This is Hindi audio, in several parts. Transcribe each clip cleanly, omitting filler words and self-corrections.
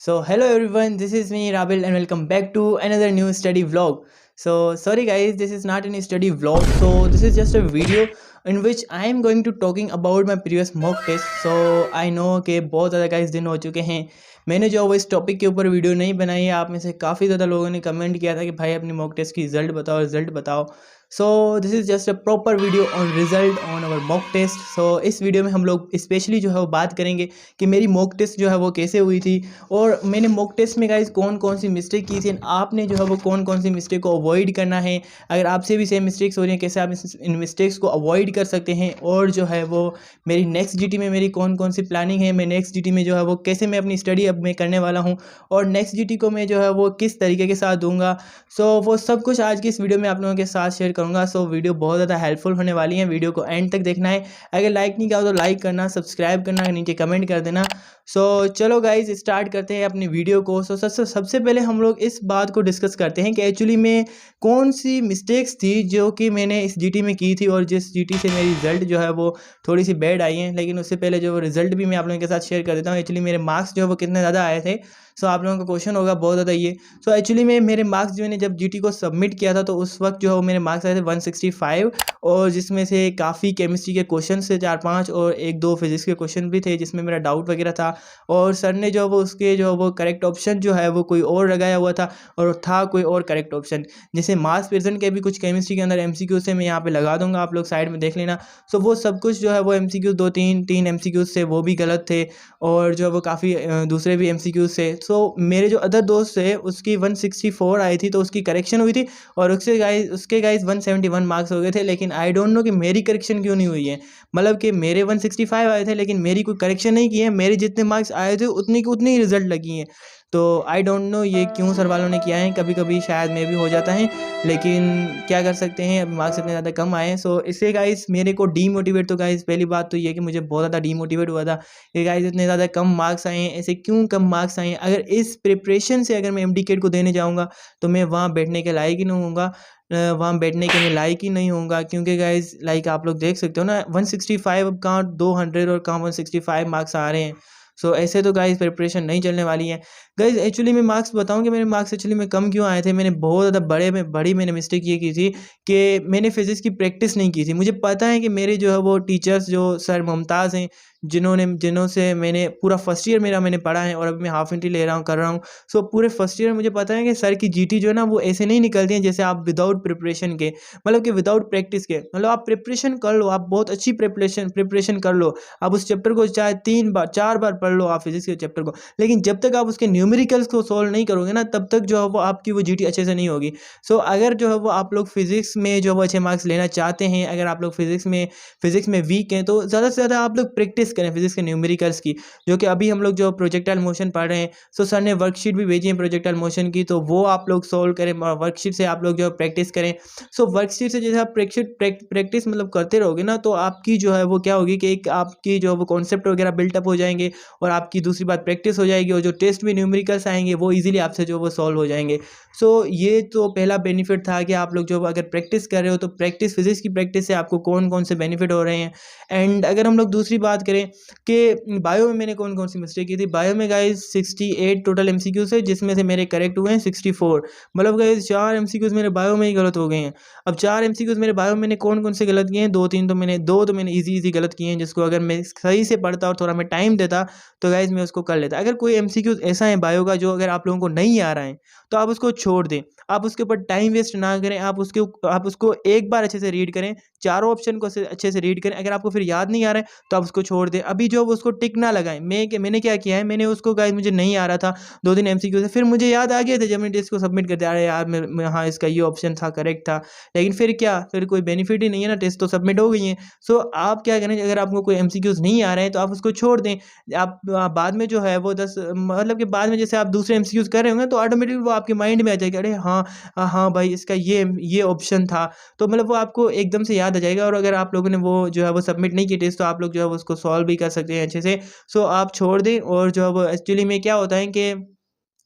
So hello everyone, this is me Rabil and welcome back to another new study vlog. So sorry guys, this is not any study vlog. So this is just a video in which I am going to talking about my previous mock test. So I know कि बहुत ज़्यादा guys दिन हो चुके हैं, मैंने जो वो इस टॉपिक के ऊपर वीडियो नहीं बनाई है। आप में से काफ़ी ज़्यादा लोगों ने कमेंट किया था कि भाई अपनी मॉक टेस्ट की रिजल्ट बताओ। So this is just a proper video on result on our mock test. So इस वीडियो में हम लोग स्पेशली जो है वो बात करेंगे कि मेरी मॉक टेस्ट जो है वो कैसे हुई थी और मैंने मॉक टेस्ट में गाइस कौन कौन सी मिस्टेक की थी, आपने जो है वो कौन कौन सी मिस्टेक को अवॉइड करना है। अगर आपसे भी सेम मिस्टेक्स हो रही हैं, कैसे आप इन मिस्टेक्स को अवॉइड कर सकते हैं। और जो है वो मेरी नेक्स्ट जीटी में मेरी कौन कौन सी प्लानिंग है, मैं नेक्स्ट जीटी में जो है वो कैसे मैं अपनी स्टडी अब मैं करने वाला हूँ और नेक्स्ट जीटी को मैं जो है वो किस तरीके के साथ दूंगा। सो वो सब कुछ आज की इस वीडियो में आप लोगों के साथ शेयर करूँगा। सो वीडियो बहुत ज़्यादा हेल्पफुल होने वाली है, वीडियो को एंड तक देखना है। अगर लाइक नहीं किया तो लाइक करना, सब्सक्राइब करना, नीचे कमेंट कर देना। सो चलो गाइज स्टार्ट करते हैं अपनी वीडियो को। सो सबसे पहले हम लोग इस बात को डिस्कस करते हैं कि एक्चुअली में कौन सी मिस्टेक्स थी जो कि मैंने इस जीटी में की थी और जिस जीटी से मेरी रिजल्ट जो है वो थोड़ी सी बैड आई है। लेकिन उससे पहले जो वो रिजल्ट भी मैं आप लोगों के साथ शेयर कर देता हूँ। एक्चुअली मेरे मार्क्स जो है वो कितने ज़्यादा आए थे। सो आप लोगों का क्वेश्चन होगा बहुत ज़्यादा ये। सो एक्चुअली में मेरे मार्क्स जो मैंने जब जीटी को सबमिट किया था तो उस वक्त जो है वो मेरे मार्क्स आए थे 165 और जिसमें से काफ़ी केमिस्ट्री के क्वेश्चन थे 4-5 और 1-2 फिजिक्स के क्वेश्चन भी थे जिसमें मेरा डाउट वगैरह था। और सर ने जो वो उसके जो वो करेक्ट ऑप्शन जो है वो कोई और लगाया हुआ था और था कोई और करेक्ट ऑप्शन। जैसे मास प्रेजेंट के भी कुछ केमिस्ट्री के अंदर एमसीक्यू से मैं यहाँ पे लगा दूंगा, आप लोग साइड में देख लेना। सो वो सब कुछ जो है वो एमसीक्यू 2-3 एमसीक्यू से वो भी गलत थे और जो है वो काफ़ी दूसरे भी एमसीक्यू से। सो मेरे जो अदर दोस्त है उसकी 164 आई थी तो उसकी करेक्शन हुई थी और उसके गाइस 171 मार्क्स हो गए थे। लेकिन आई डोंट नो कि मेरी करेक्शन क्यों नहीं हुई है। मतलब कि मेरे 165 आए थे लेकिन मेरी कोई करेक्शन नहीं की है, मेरे जितने मार्क्स आए थे उतनी की उतनी ही रिजल्ट लगी हैं। तो आई डोंट नो ये क्यों सर वालों ने किया है, कभी कभी शायद मैं भी हो जाता है। लेकिन क्या कर सकते हैं, अभी मार्क्स इतने ज़्यादा कम आए हैं। सो इससे गाइस मेरे को डीमोटिवेट, तो गाइस पहली बात तो ये कि मुझे बहुत ज़्यादा डीमोटिवेट हुआ था कि गाइस इतने ज़्यादा कम मार्क्स आए हैं, ऐसे क्यों कम मार्क्स आए हैं। अगर इस प्रिपरेशन से अगर मैं एमडी केट को देने जाऊँगा तो मैं वहाँ बैठने के लायक ही नहीं होऊंगा, वहाँ बैठने के मैं लायक ही नहीं होऊंगा। क्योंकि गाइस लाइक आप लोग देख सकते हो ना 165 अब कहाँ 200 और कहाँ 165 मार्क्स आ रहे हैं। सो ऐसे तो गाइस प्रिपरेशन नहीं चलने वाली है। गाइस एक्चुअली मैं मार्क्स बताऊं कि मेरे मार्क्स एक्चुअली में कम क्यों आए थे। मैंने बहुत ज़्यादा बड़ी मैंने मिस्टेक ये की थी कि मैंने फिज़िक्स की प्रैक्टिस नहीं की थी। मुझे पता है कि मेरे जो है वो टीचर्स जो सर मुमताज़ हैं, जिन्हों से मैंने पूरा फर्स्ट ईयर मेरा मैंने पढ़ा है और अभी मैं हाफ एंट्री ले रहा हूँ कर रहा हूँ। सो पूरे फर्स्ट ईयर मुझे पता है कि सर की जीटी जो है ना वो ऐसे नहीं निकलती है जैसे आप विदाउट प्रिपरेशन के, मतलब कि विदाउट प्रैक्टिस के। मतलब आप प्रिपरेशन कर लो, आप बहुत अच्छी प्रिपरेशन कर लो, आप उस चैप्टर को चाहे 3 बार 4 बार पढ़ लो आप फिजिक्स के चैप्टर को, लेकिन जब तक आप उसके न्यूमेरिकल्स को सॉल्व नहीं करोगे ना तब तक जो है वो आपकी वो जीटी अच्छे से नहीं होगी। सो अगर जो है वो आप लोग फिजिक्स में जो है वो अच्छे मार्क्स लेना चाहते हैं, अगर आप लोग फिजिक्स में वीक हैं तो ज़्यादा से ज़्यादा आप लोग प्रैक्टिस करें फिजिक्स के न्यूमेरिकल्स की, जो कि अभी हम लोग जो प्रोजेक्टाइल मोशन पढ़ रहे हैं। सो सर ने वर्कशीट भी भेजी है प्रोजेक्टाइल मोशन की, तो वो आप लोग सोल्व करें, वर्कशीट से आप लोग जो है प्रैक्टिस करें। सो वर्कशीट से जैसे आप प्रैक्टिस मतलब करते रहोगे ना तो आपकी जो है वो क्या होगी कि एक आपकी जो वो कॉन्सेप्ट वगैरह बिल्टअप हो जाएंगे और आपकी दूसरी बात प्रैक्टिस हो जाएगी और जो टेस्ट में न्यूमेरिकल्स आएंगे वो इजीली आपसे जो वो सॉल्व हो जाएंगे। सो ये तो पहला बेनिफिट था कि आप लोग जो अगर प्रैक्टिस कर रहे हो तो प्रैक्टिस फिजिक्स की प्रैक्टिस से आपको कौन कौन से बेनिफिट हो रहे हैं। एंड अगर हम लोग दूसरी बात करें कि बायो में मैंने कौन कौन सी मिस्टेक की थी। बायो में गाइज 68 टोटल एमसीक्यूज है जिसमें से मेरे करेक्ट हुए हैं 64। मतलब गाइज 4 एमसीक्यूज मेरे बायो में ही गलत हो गए हैं। अब 4 एमसीक्यूज मेरे बायो में मैंने कौन कौन से गलत किए हैं, दो तो मैंने इजी गलत किए हैं जिसको अगर मैं सही से पढ़ता और थोड़ा मैं टाइम देता तो गाइज मैं उसको कर लेता। अगर कोई एमसीक्यूज ऐसा है बायो का जो अगर आप लोगों को नहीं आ रहा है तो आप उसको छोड़ दें, आप उसके ऊपर टाइम वेस्ट ना करें, आप उसको एक बार अच्छे से रीड करें, चारों ऑप्शन को अच्छे से रीड करें। अगर आपको फिर याद नहीं आ रहा है तो आप उसको छोड़ दें। अभी जो उसको टिक ना लगाएं। मैंने क्या किया है, मैंने उसको गाइस मुझे नहीं आ रहा था 2 दिन एमसीक्यू से, फिर मुझे याद आ गए थे जब मैंने टेस्ट को सबमिट कर दिया, अरे यार हाँ इसका ये ऑप्शन था करेक्ट था। लेकिन फिर क्या, फिर कोई बेनिफिट ही नहीं है ना, टेस्ट तो सबमिट हो गई है। सो आप क्या करें, अगर आपको कोई एमसीक्यूज नहीं आ रहे हैं तो आप उसको छोड़ दें। आप बाद में जो है वो 10 मतलब कि बाद में जैसे आप दूसरे एमसीक्यूज कर रहे होंगे तो ऑटोमेटिकली वो आपके माइंड में आ जाएगा, अरे हाँ हाँ भाई इसका ये ऑप्शन था। तो मतलब वो आपको एकदम से याद आ जाएगा। और अगर आप लोगों ने वो जो है वो सबमिट नहीं किया टेस्ट तो आप लोग जो है वो उसको सॉल्व भी कर सकते हैं अच्छे से। सो आप छोड़ दें। और जो है वो एक्चुअली में क्या होता है कि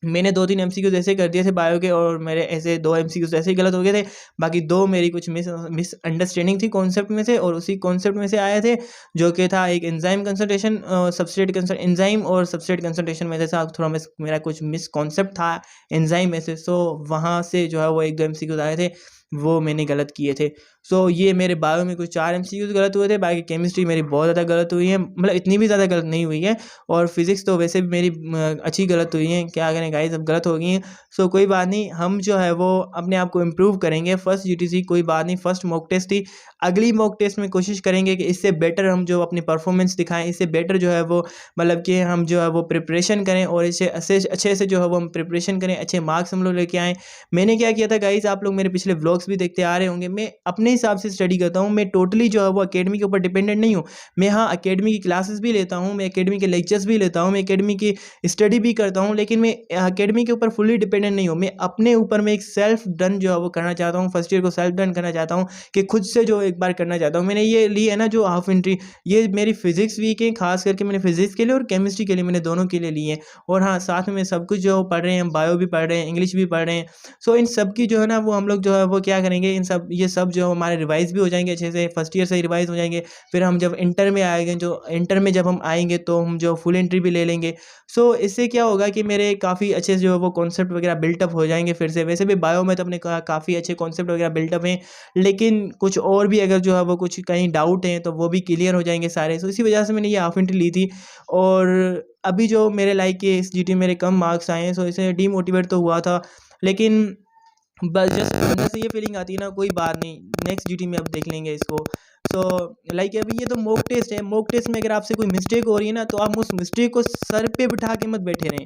मैंने 2-3 एमसीक्यूज़ ऐसे कर दिए थे बायो के, और मेरे ऐसे 2 एमसीक्यूज़ ऐसे ही गलत हो गए थे। बाकी 2 मेरी कुछ मिसअंडरस्टैंडिंग थी कॉन्सेप्ट में से, और उसी कॉन्सेप्ट में से आए थे, जो कि था एक एंजाइम कंसंट्रेशन, एंजाइम और सबस्ट्रेट कंसंट्रेशन में से था थोड़ा मेरा कुछ मिसकॉन्सेप्ट था एंजाइम में से। सो वहाँ से जो है वो 1-2 एमसीक्यूज़ आए थे, वो मैंने गलत किए थे। सो ये मेरे बायो में कुछ 4 एमसीक्यूज़ गलत हुए थे। बाकी केमिस्ट्री मेरी बहुत ज़्यादा गलत हुई है, मतलब इतनी भी ज़्यादा गलत नहीं हुई है। और फिज़िक्स तो वैसे भी मेरी अच्छी गलत हुई है, क्या करें गाइस, अब गलत हो गई हैं। सो कोई बात नहीं, हम जो है वो अपने आप को इम्प्रूव करेंगे। फर्स्ट जीटीसी कोई बात नहीं, फर्स्ट मॉक टेस्ट थी। अगली मॉक टेस्ट में कोशिश करेंगे कि इससे बेटर हम जो अपनी परफॉर्मेंस दिखाएं, इससे बेटर जो है वो मतलब कि हम जो है वो प्रिपरेशन करें, और इसे अच्छे से जो है वो हम प्रिपरेशन करें, अच्छे मार्क्स हम लोग लेके आएँ। मैंने क्या किया था गाइस, आप लोग मेरे पिछले व्लॉग्स भी देखते आ रहे होंगे, मैं अपने हिसाब से स्टडी करता हूँ। मैं टोटली जो है वो अकेडमी के ऊपर डिपेंडेंट नहीं हूँ। मैं हाँ अकेडमी की क्लासेस भी लेता हूँ, मैं अकेडमी के लेक्चर्स भी लेता हूँ, मैं अकेडमी की स्टडी भी करता हूँ, लेकिन मैं अकेडमी के ऊपर फुली डिपेंडेंट नहीं हूँ। मैं अपने ऊपर मैं एक सेल्फ डन जो है वो करना चाहता हूँ, फर्स्ट ईयर को सेल्फ डन करना चाहता हूँ, कि खुद से जो एक बार करना चाहता हूँ। मैंने ये ली है ना जो हाफ एंट्री, ये मेरी फिजिक्स वीक है, खास करके मैंने फिजिक्स के लिए और केमिस्ट्री के लिए, मैंने दोनों के लिए ली है। और हाँ, साथ में सब कुछ जो पढ़ रहे हैं, हम बायो भी पढ़ रहे हैं, इंग्लिश भी पढ़ रहे हैं। सो इन सब की जो है ना वो हम लोग जो है वो क्या करेंगे, इन सब ये सब जो हमारे रिवाइज भी हो जाएंगे अच्छे से, फर्स्ट ईयर से ही रिवाइज हो जाएंगे। फिर हम जब इंटर में आएंगे, जो इंटर में जब हम आएंगे तो हम जो फुल एंट्री भी ले लेंगे। सो इससे क्या होगा कि मेरे काफ़ी अच्छे से जो है वो कॉन्सेप्ट वगैरह बिल्टअप हो जाएंगे फिर से। वैसे भी बायो में तो अपने काफ़ी अच्छे कॉन्सेप्ट वगैरह बिल्टअप हैं, लेकिन कुछ और भी अगर जो है वो कुछ कहीं डाउट हैं तो वो भी क्लियर हो जाएंगे सारे। सो इसी वजह से मैंने ये हाफ एंट्री ली थी। और अभी जो मेरे लाइक के इस जीटी मेरे कम मार्क्स आए हैं, सो इसे डीमोटिवेट तो हुआ था, लेकिन बस जस्ट अंदर से ये फीलिंग आती है ना, कोई बात नहीं, नेक्स्ट जीटी में अब देख लेंगे इसको। सो लाइक अभी ये तो मॉक टेस्ट है, मॉक टेस्ट में अगर आपसे कोई मिस्टेक हो रही है ना, तो आप उस मिस्टेक को सर पे बिठा के मत बैठे रहें।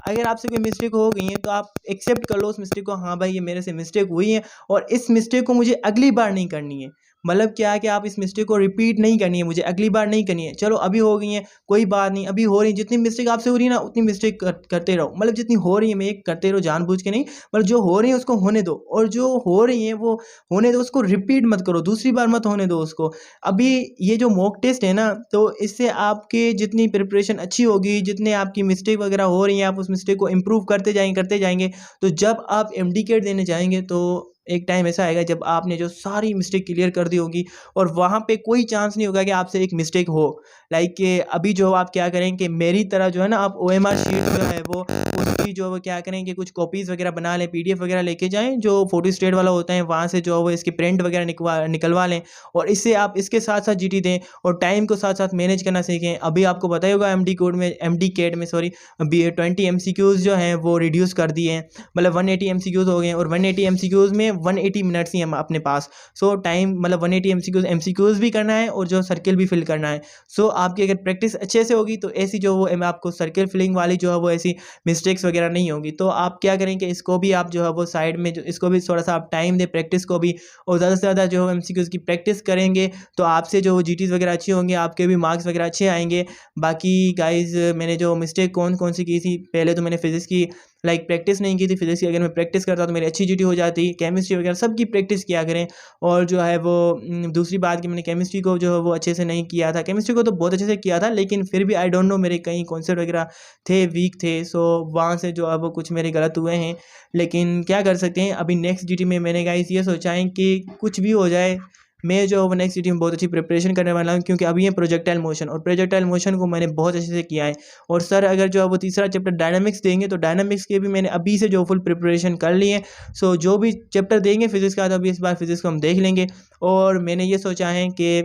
अगर आपसे कोई मिस्टेक हो गई है तो आप एक्सेप्ट कर लो उस मिस्टेक को, हाँ भाई ये मेरे से मिस्टेक हुई है, और इस मिस्टेक को मुझे अगली बार नहीं करनी है। मतलब क्या है कि आप इस मिस्टेक को रिपीट नहीं करनी है, मुझे अगली बार नहीं करनी है। चलो अभी हो गई है, कोई बात नहीं, अभी हो रही है, जितनी मिस्टेक आपसे हो रही है ना उतनी मिस्टेक करते रहो। मतलब जितनी हो रही है मैं करते रहो, जानबूझ के नहीं, मतलब जो हो रही है उसको होने दो, और जो हो रही है वो होने दो, उसको रिपीट मत करो, दूसरी बार मत होने दो उसको। अभी ये जो मॉक टेस्ट है ना, तो इससे आपके जितनी प्रिपरेशन अच्छी होगी, जितने आपकी मिस्टेक वगैरह हो रही हैं, आप उस मिस्टेक को इम्प्रूव करते जाएंगे। तो जब आप एमडी केट देने जाएंगे तो एक टाइम ऐसा आएगा जब आपने जो सारी मिस्टेक क्लियर कर दी होगी, और वहाँ पे कोई चांस नहीं होगा कि आपसे एक मिस्टेक हो। लाइक कि अभी जो आप क्या करें कि मेरी तरह जो है ना, आप ओएमआर शीट जो है वो उसकी जो वो क्या करें कि कुछ कॉपीज़ वगैरह बना लें, पीडीएफ वगैरह लेके जाएं, जो फोटो स्टेट वाला होता है वहाँ से जो है वो इसकी प्रिंट वगैरह निकलवा लें, और इससे आप इसके साथ साथ जीटी दें, और टाइम को साथ साथ मैनेज करना सीखें। अभी आपको पता ही होगा एमडी केट में सॉरी 20 एमसीक्यूज़ जो हैं वो रिड्यूस कर दिए हैं, मतलब 180 एमसीक्यूज़ हो गए हैं, और 180 एमसीक्यूज़ में 180 मिनट्स ही हम अपने पास। सो टाइम मतलब 180 एमसीक्यूज़ भी करना है, और जो सर्किल भी फिल करना है। सो आपकी अगर प्रैक्टिस अच्छे से होगी तो ऐसी जो वो आपको सर्किल फिलिंग वाली जो है वो ऐसी मिस्टेक्स वगैरह नहीं होगी। तो आप क्या करें कि इसको भी आप जो है वो साइड में जो इसको भी थोड़ा सा आप टाइम दें प्रैक्टिस को भी, और ज़्यादा से ज़्यादा जो एमसीक्यूज़ की प्रैक्टिस करेंगे तो आपसे जो जीटीज़ वगैरह अच्छी होंगी, आपके भी मार्क्स वगैरह अच्छे आएंगे। बाकी गाइज मैंने जो मिस्टेक कौन कौन सी की थी, पहले तो मैंने फिजिक्स की लाइक प्रैक्टिस नहीं की थी। फिजिक्स की अगर मैं प्रैक्टिस करता तो मेरी अच्छी जीटी हो जाती। केमिस्ट्री वगैरह सब की प्रैक्टिस किया करें। और जो है वो दूसरी बात कि मैंने केमिस्ट्री को जो है वो अच्छे से नहीं किया था, केमिस्ट्री को तो बहुत अच्छे से किया था, लेकिन फिर भी आई डोंट नो मेरे कई कॉन्सेप्ट वगैरह थे वीक थे। सो वहाँ से जो है वो कुछ मेरे गलत हुए हैं, लेकिन क्या कर सकते हैं। अभी नेक्स्ट जीटी में मैंने गाइस ये सोचा है कि कुछ भी हो जाए, मैं जो वो नेक्स्ट जीटी में बहुत अच्छी प्रिपरेशन करने वाला हूँ, क्योंकि अभी ये प्रोजेक्टाइल मोशन, और प्रोजेक्टाइल मोशन को मैंने बहुत अच्छे से किया है। और सर अगर जो है वो तीसरा चैप्टर डायनामिक्स देंगे तो डायनामिक्स के भी मैंने अभी से जो फुल प्रिपरेशन कर ली है। सो जो भी चैप्टर देंगे फिजिक्स का, तो अभी इस बार फिजिक्स को हम देख लेंगे। और मैंने ये सोचा है कि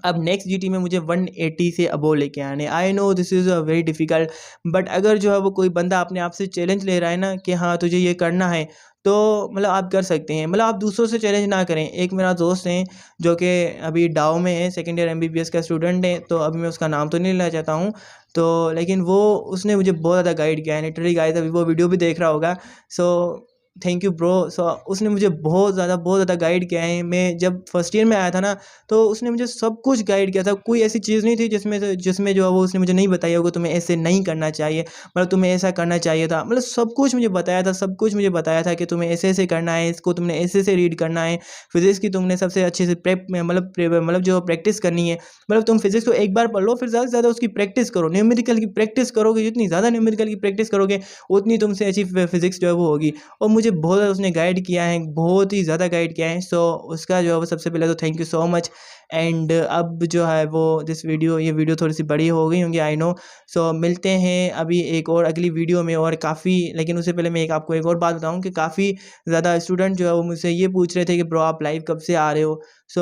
अब नेक्स्ट जीटी में मुझे 180 से अबोव लेके आने। I know this is a very difficult, but अगर जो है वो कोई बंदा अपने आप से चैलेंज ले रहा है ना कि हाँ तुझे ये करना है, तो मतलब आप कर सकते हैं। मतलब आप दूसरों से चैलेंज ना करें। एक मेरा दोस्त है जो कि अभी डाउ में है, सेकेंड ईयर एमबीबीएस का स्टूडेंट है, तो अभी मैं उसका नाम तो नहीं लेना चाहता हूँ, तो लेकिन वो उसने मुझे बहुत ज़्यादा गाइड किया है, लिटरली गाइड, अभी वो वीडियो भी देख रहा होगा। So thank you bro. So उसने मुझे बहुत ज़्यादा गाइड किया है। मैं जब फर्स्ट ईयर में आया था ना, तो उसने मुझे सब कुछ गाइड किया था। कोई ऐसी चीज़ नहीं थी जिसमें जो है वो उसने मुझे नहीं बताया होगा तुम्हें ऐसे नहीं करना चाहिए, मतलब तुम्हें ऐसा करना चाहिए था। मतलब सब कुछ मुझे बताया था, सब कुछ मुझे बताया था कि तुम्हें ऐसे करना है, इसको तुमने ऐसे रीड करना है। फिजिक्स की तुमने सबसे अच्छे से मतलब जो प्रैक्टिस करनी है। मतलब तुम फिजिक्स को एक बार पढ़ लो, फिर ज़्यादा से ज़्यादा उसकी प्रैक्टिस करो। न्यूमेरिकल की प्रैक्टिस करोगे, जितनी ज़्यादा न्यूमेरिकल की प्रैक्टिस करोगे उतनी तुमसे अच्छी फिजिक्स जो है वो होगी। और मुझे बहुत ज़्यादा उसने गाइड किया है, बहुत ही ज़्यादा गाइड किया है। सो उसका जो है वो सबसे पहले तो thank you so much. And अब जो है वो ये वीडियो थोड़ी सी बड़ी हो गई होंगी, आई नो। सो मिलते हैं अभी एक और अगली वीडियो में। और काफ़ी, लेकिन उससे पहले मैं आपको एक और बात बताऊं कि काफ़ी ज़्यादा स्टूडेंट जो है वो मुझसे ये पूछ रहे थे कि ब्रो आप लाइव कब से आ रहे हो। सो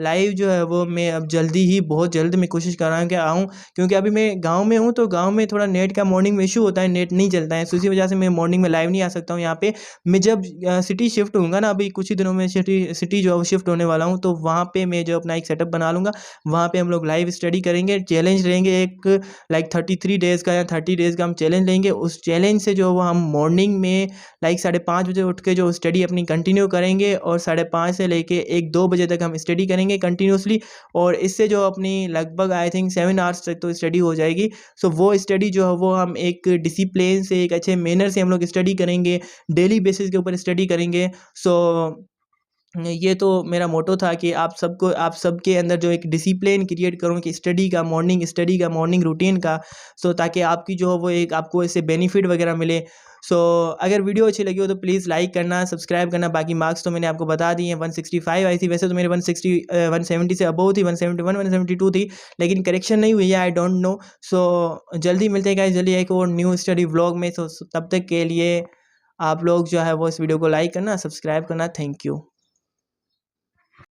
लाइव जो है वो मैं अब जल्दी ही, बहुत जल्द मैं कोशिश कर रहा हूँ कि आऊँ, क्योंकि अभी मैं गाँव में हूँ, तो गाँव में थोड़ा नेट का मॉर्निंग में इशू होता है, नेट नहीं चलता है। सो इसी वजह से मैं मॉर्निंग में लाइव नहीं आ सकता हूँ यहाँ पे। मैं जब सिटी शिफ्ट होऊंगा ना, अभी कुछ ही दिनों में सिटी जो है शिफ्ट होने वाला हूँ, तो वहाँ पे मैं जो अपना एक सेटअप बना लूँगा। वहाँ पे हम लोग लाइव स्टडी करेंगे, चैलेंज रहेंगे एक, लाइक 33 डेज़ का या 30 डेज़ का हम चैलेंज लेंगे। उस चैलेंज से जो वो हम मॉर्निंग में लाइक 5:30 बजे उठ के जो स्टडी अपनी कंटिन्यू करेंगे, और 5:30 से लेके 1-2 बजे तक हम स्टडी करेंगे कंटिन्यूसली। और इससे जो अपनी लगभग आई थिंक 7 आवर्स तक तो स्टडी हो जाएगी। सो वो स्टडी जो है वो हम एक डिसिप्लिन से, एक अच्छे मैनर से हम लोग स्टडी करेंगे, डेली बेसिस के ऊपर स्टडी करेंगे। सो ये तो मेरा मोटो था कि आप सबके अंदर जो एक डिसिप्लिन क्रिएट करूँ कि स्टडी का मॉर्निंग रूटीन का। सो ताकि आपकी जो वो एक आपको इससे बेनिफिट वगैरह मिले। सो अगर वीडियो अच्छी लगी हो तो प्लीज़ लाइक करना, सब्सक्राइब करना। बाकी मार्क्स तो मैंने आपको बता दिए हैं। 165 आई थी, वैसे तो मेरे 170 से अबव थी, 171 172 थी, लेकिन करेक्शन नहीं हुई है, आई डोंट नो। सो जल्दी मिलते हैं गाइस, जल्दी एक और न्यू स्टडी व्लॉग में। सो तब तक के लिए आप लोग जो है वो इस वीडियो को लाइक करना, सब्सक्राइब करना। Thank you.